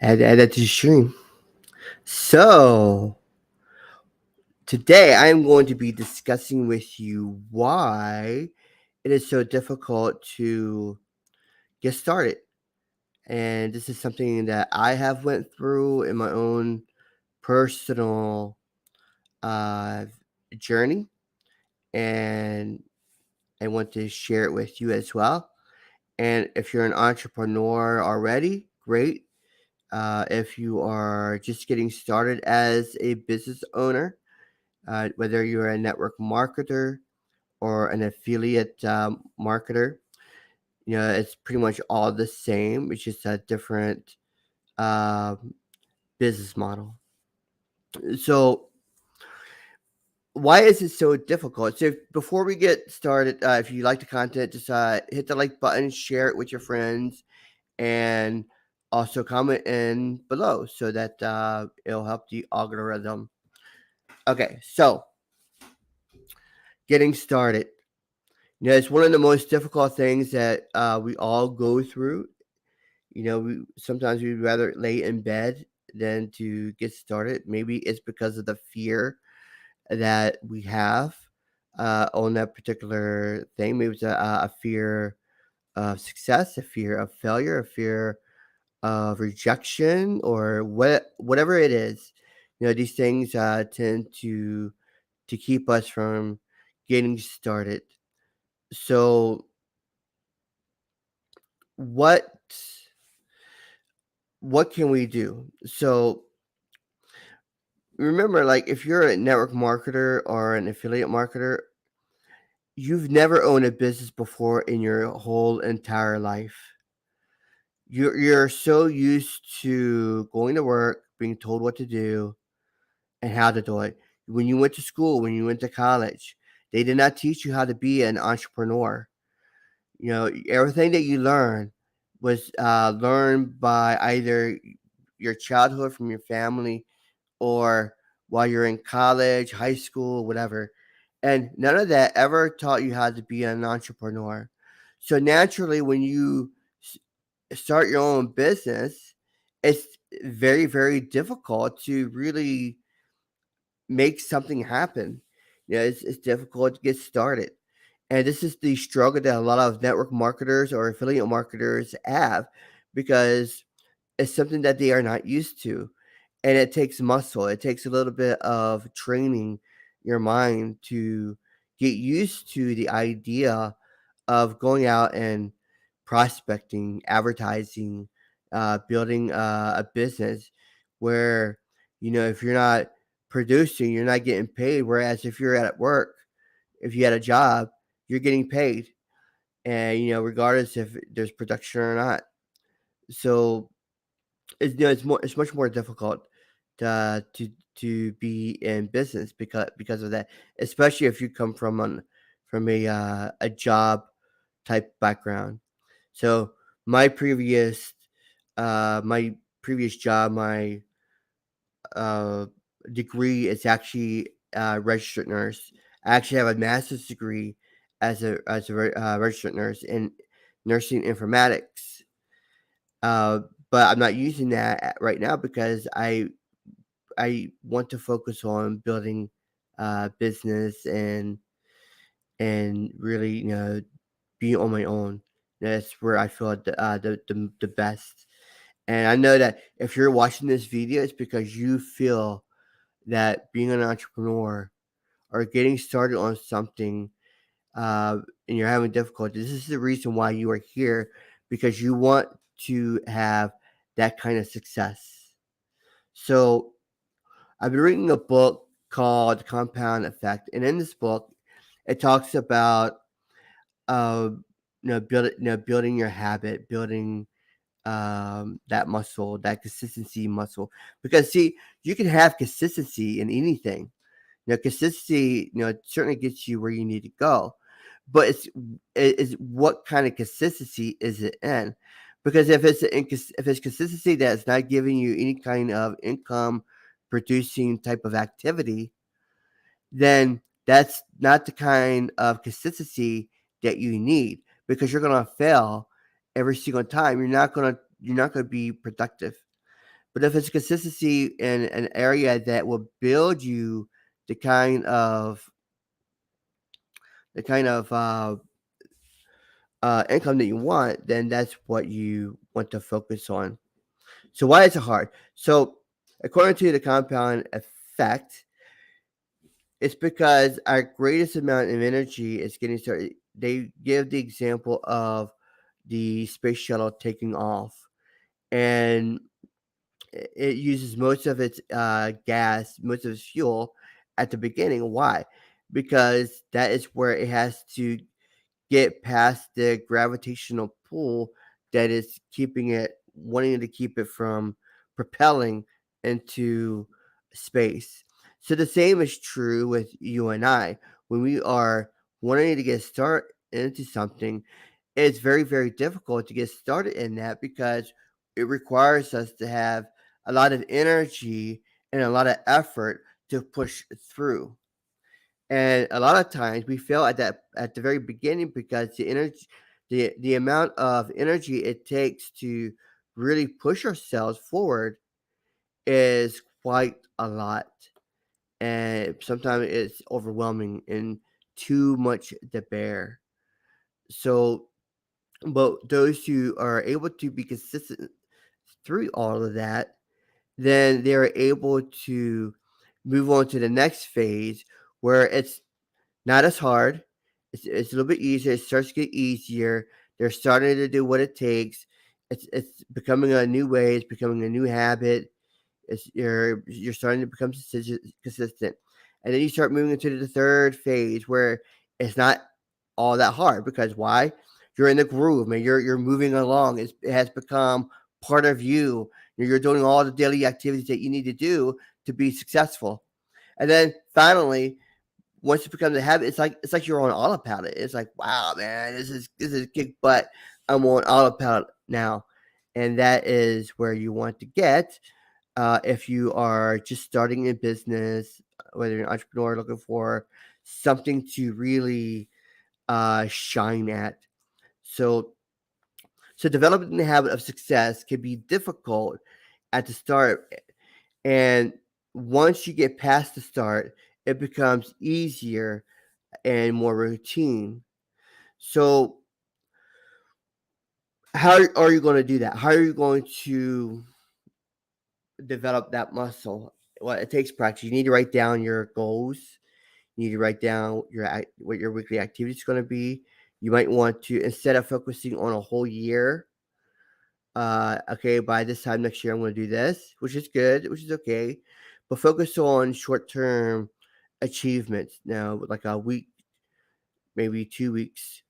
Had to add that to the stream. So, today I am going to be discussing with you why it is so difficult to get started. And this is something that I have went through in my own personal uh, journey, and I want to share it with you as well. And if you're an entrepreneur already, great. If you are just getting started as a business owner, whether you're a network marketer or an affiliate marketer, it's pretty much all the same. It's just a different um, business model. So, why is it so difficult? So, before we get started, if you like the content, just hit the like button, share it with your friends, and also comment in below so that it'll help the algorithm. Okay, so getting started. It's one of the most difficult things that we all go through. Sometimes we'd rather lay in bed than to get started. Maybe it's because of the fear that we have on that particular thing. Maybe it's a fear of success, a fear of failure, a fear of rejection, or whatever it is. These things tend to keep us from getting started. So, what what can we do? So, remember, like, if you're a network marketer or an affiliate marketer, you've never owned a business before in your whole entire life. You're so used to going to work, being told what to do and how to do it. When you went to school, when you went to college, they did not teach you how to be an entrepreneur. Everything that you learned was learned by either your childhood from your family or while you're in college, high school, whatever. And none of that ever taught you how to be an entrepreneur. So naturally, when you start your own business, it's very, very difficult to really make something happen. It's difficult to get started. And this is the struggle that a lot of network marketers or affiliate marketers have because it's something that they are not used to. And it takes muscle. It takes a little bit of training your mind to get used to the idea of going out and prospecting, advertising, building a business where, if you're not producing, you're not getting paid. Whereas if you're at work, if you had a job, you're getting paid. And, regardless if there's production or not. So it's much more difficult to be in business because of that, especially if you come from a job type background. So my previous my previous job, my uh, degree is actually registered nurse. I actually have a master's degree as a registered nurse in nursing informatics. Uh, but I'm not using that right now because I want to focus on building business and really be on my own. That's where I feel the best. And I know that if you're watching this video, it's because you feel that being an entrepreneur or getting started on something and you're having difficulty, this is the reason why you are here because you want to have that kind of success. So, I've been reading a book called Compound Effect, and in this book, it talks about uh, building your habit, building that muscle, that consistency muscle. Because see, you can have consistency in anything. Consistency, certainly gets you where you need to go, but it's what kind of consistency is it in? Because if it's consistency that's not giving you any kind of income producing type of activity, then that's not the kind of consistency that you need because you're gonna fail every single time. You're not gonna be productive. But if it's consistency in an area that will build you the kind of the kind of income that you want, then that's what you want to focus on. So why is it hard? So according to the compound effect, it's because our greatest amount of energy is getting started. They give the example of the space shuttle taking off, and it uses most of its gas, most of its fuel at the beginning. Why? Because that is where it has to get past the gravitational pull that is keeping it, wanting to keep it from propelling into space. So the same is true with you and I. When we are wanting to get started into something, it's very, very difficult to get started in that because it requires us to have a lot of energy and a lot of effort to push through. And a lot of times we fail at the very beginning because the amount of energy it takes to really push ourselves forward is quite a lot. And sometimes it's overwhelming and too much to bear. So, but those who are able to be consistent through all of that, then they're able to move on to the next phase where it's not as hard. It's a little bit easier. It starts to get easier. They're starting to do what it takes. It's becoming a new way. It's becoming a new habit. You're starting to become consistent, and then you start moving into the third phase where it's not all that hard because why? You're in the groove, man. You're moving along. It has become part of you. You're doing all the daily activities that you need to do to be successful, and then finally once it becomes a habit, it's like you're on autopilot. It's like, wow, man, this is kick butt. I'm on autopilot now, and that is where you want to get if you are just starting a business, whether you're an entrepreneur looking for something to really shine at. So, so developing the habit of success can be difficult at the start, and once you get past the start, it becomes easier and more routine. So, how are you going to do that? How are you going to develop that muscle? Well, it takes practice. You need to write down your goals. You need to write down what your weekly activity is going to be. You might want to, instead of focusing on a whole year, okay, by this time next year I'm going to do this, which is good, which is okay, but focus on short term achievements. Now, like a week, maybe 2 weeks.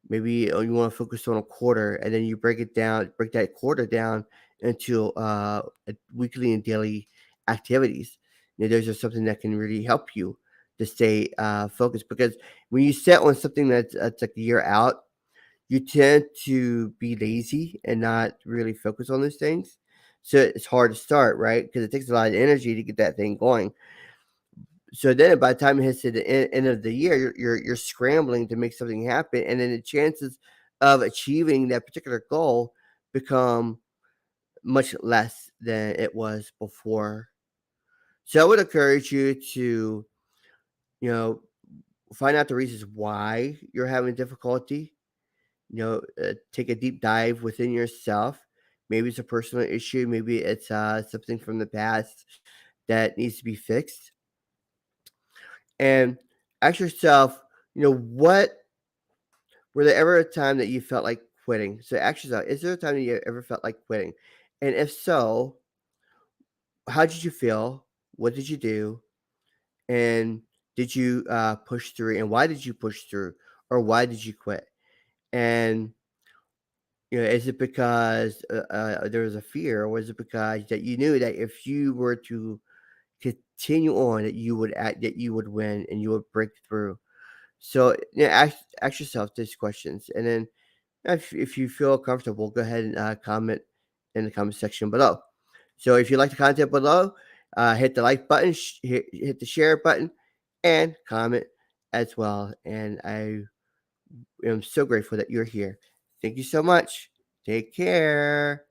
Maybe you want to focus on a quarter, and then you break that quarter down into weekly and daily activities. Those are something that can really help you to stay focused. Because when you set on something that's like a year out, you tend to be lazy and not really focus on those things. So it's hard to start, right? Because it takes a lot of energy to get that thing going. So then by the time it hits to the end of the year, you're scrambling to make something happen, and then the chances of achieving that particular goal become much less than it was before. So I would encourage you to, you know, find out the reasons why you're having difficulty. Take a deep dive within yourself. Maybe it's a personal issue. Maybe it's something from the past that needs to be fixed. And ask yourself, what were there ever a time that you felt like quitting? So ask yourself, is there a time that you ever felt like quitting? And if so, how did you feel? What did you do? And did you push through? And why did you push through? Or why did you quit? And is it because there was a fear, or was it because that you knew that if you were to continue on, that you would win and you would break through? So ask yourself these questions, and then if you feel comfortable, go ahead and comment in the comment section below. So if you like the content below, hit the like button, hit the share button, and comment as well. And I am so grateful that you're here. Thank you so much. Take care.